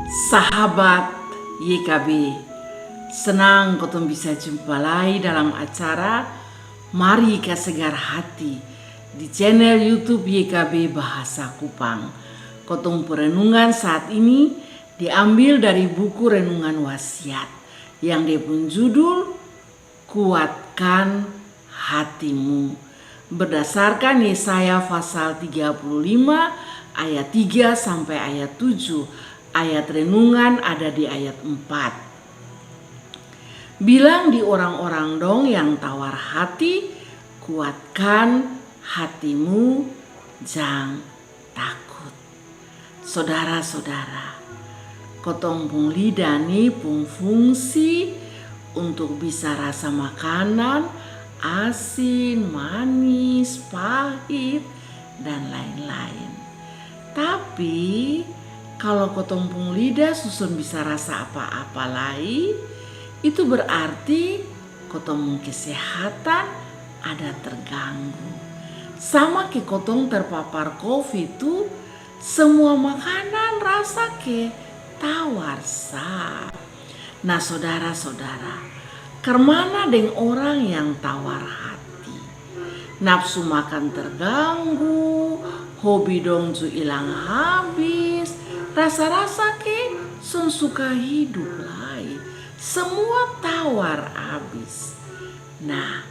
Sahabat YKB, senang kotong bisa jumpa lagi dalam acara Mari Kesegar Hati di channel YouTube YKB Bahasa Kupang. Kotong perenungan saat ini diambil dari buku Renungan Wasiat yang dia pun judul Kuatkan Hatimu, berdasarkan Yesaya pasal 35 ayat 3 sampai ayat 7. Ayat renungan ada di ayat 4. Bilang di orang-orang dong yang tawar hati, kuatkan hatimu, jangan takut. Saudara-saudara, kotong pung lidah nih pung fungsi untuk bisa rasa makanan, asin, manis, pahit, dan lain-lain. Tapi kalau kotong pung lidah susun bisa rasa apa-apa lain, itu berarti kotong pung kesehatan ada terganggu. Sama ke kotong terpapar COVID itu, semua makanan rasa ke tawar sa. Nah saudara-saudara, kemana deng orang yang tawar hati? Nafsu makan terganggu, hobi dong ju hilang habis, rasa-rasa ke son suka hidup lagi, semua tawar habis. Nah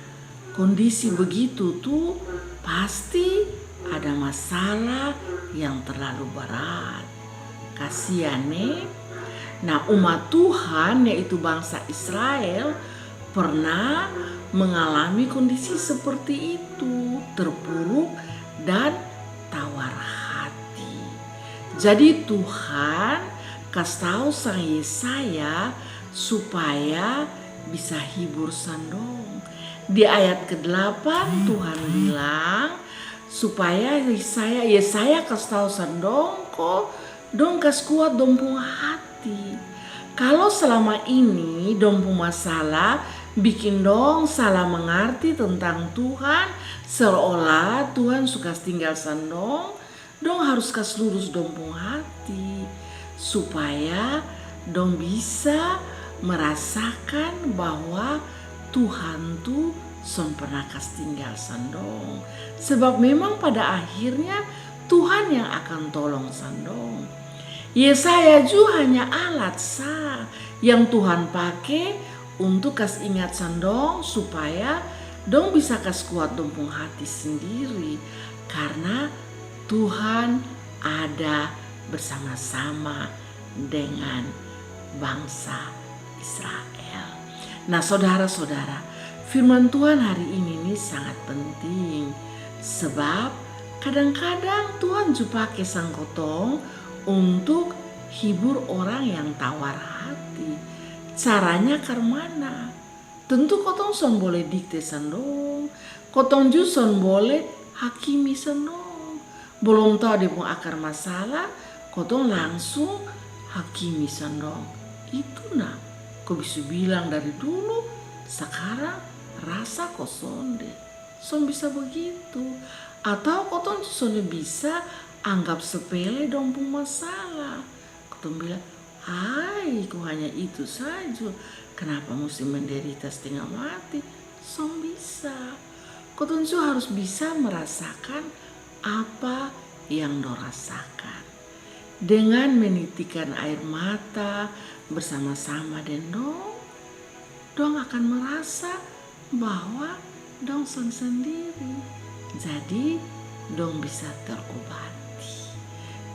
kondisi begitu tuh pasti ada masalah yang terlalu berat. Kasihan nih. Nah umat Tuhan yaitu bangsa Israel pernah mengalami kondisi seperti itu, terpuruk dan tawar hati. Jadi Tuhan kasih tahu sang Yesaya supaya bisa hibur sandong. Di ayat ke-8 Tuhan bilang supaya Yesaya kasih tahu sandong kok dong kas kuat dong pung hati. Kalau selama ini dong pung masalah bikin dong salah mengerti tentang Tuhan, seolah Tuhan suka tinggal sandong, dong harus kas lurus dong pung hati supaya dong bisa merasakan bahwa Tuhan tuh son pernah kas tinggal sandong. Sebab memang pada akhirnya Tuhan yang akan tolong sandong. Yesaya juga hanya alat sah yang Tuhan pakai untuk kas ingat sandong supaya dong bisa kas kuat dong pung hati sendiri, karena Tuhan ada bersama-sama dengan bangsa Israel. Nah saudara-saudara, firman Tuhan hari ini nih sangat penting, sebab kadang-kadang Tuhan juga pakai sang kotong untuk hibur orang yang tawar hati. Caranya kemana? Tentu kotong son boleh dikte sandong, kotong juga son boleh hakimi sandong. Belum tahu dia pun akar masalah, kotong langsung hakimi sandong. Itu nah, kok bisa bilang dari dulu, sekarang rasa kosong deh. Son bisa begitu. Atau kotong son bisa anggap sepele dong pun masalah. Kotong bilang, hai kok hanya itu saja, kenapa mesti menderita setengah mati? Son bisa. Kotong juga harus bisa merasakan apa yang dong rasakan. Dengan menitikan air mata bersama-sama dan dong akan merasa bahwa dong son sendiri. Jadi dong bisa terobati.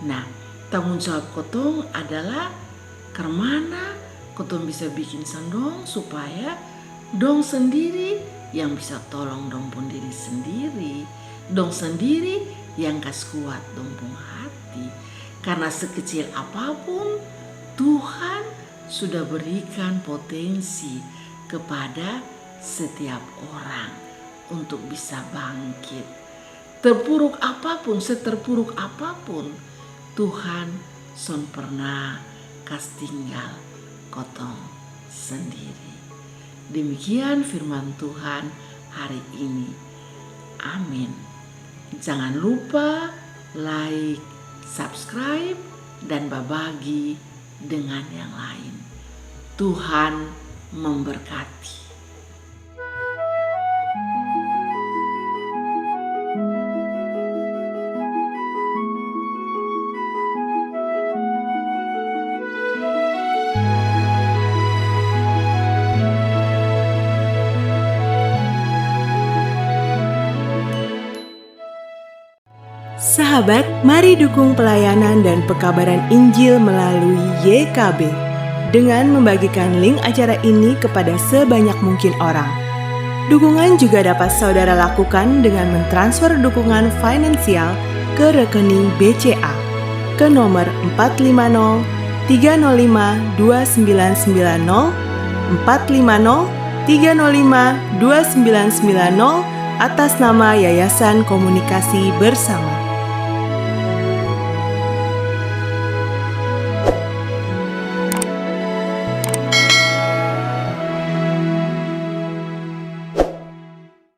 Nah tanggung jawab kotong adalah kemana kotong bisa bikin sandong supaya dong sendiri yang bisa tolong dong pun diri sendiri, dong sendiri yang kas kuat dong pun hati. Karena sekecil apapun Tuhan sudah berikan potensi kepada setiap orang untuk bisa bangkit. Terpuruk apapun, seterpuruk apapun, Tuhan son pernah kas tinggal kotong sendiri. Demikian firman Tuhan hari ini. Amin. Jangan lupa like, subscribe, dan berbagi dengan yang lain. Tuhan memberkati. Sahabat, mari dukung pelayanan dan pekabaran Injil melalui YKB dengan membagikan link acara ini kepada sebanyak mungkin orang. Dukungan juga dapat saudara lakukan dengan mentransfer dukungan finansial ke rekening BCA ke nomor 450 305 2990 450 305 2990 atas nama Yayasan Komunikasi Bersama.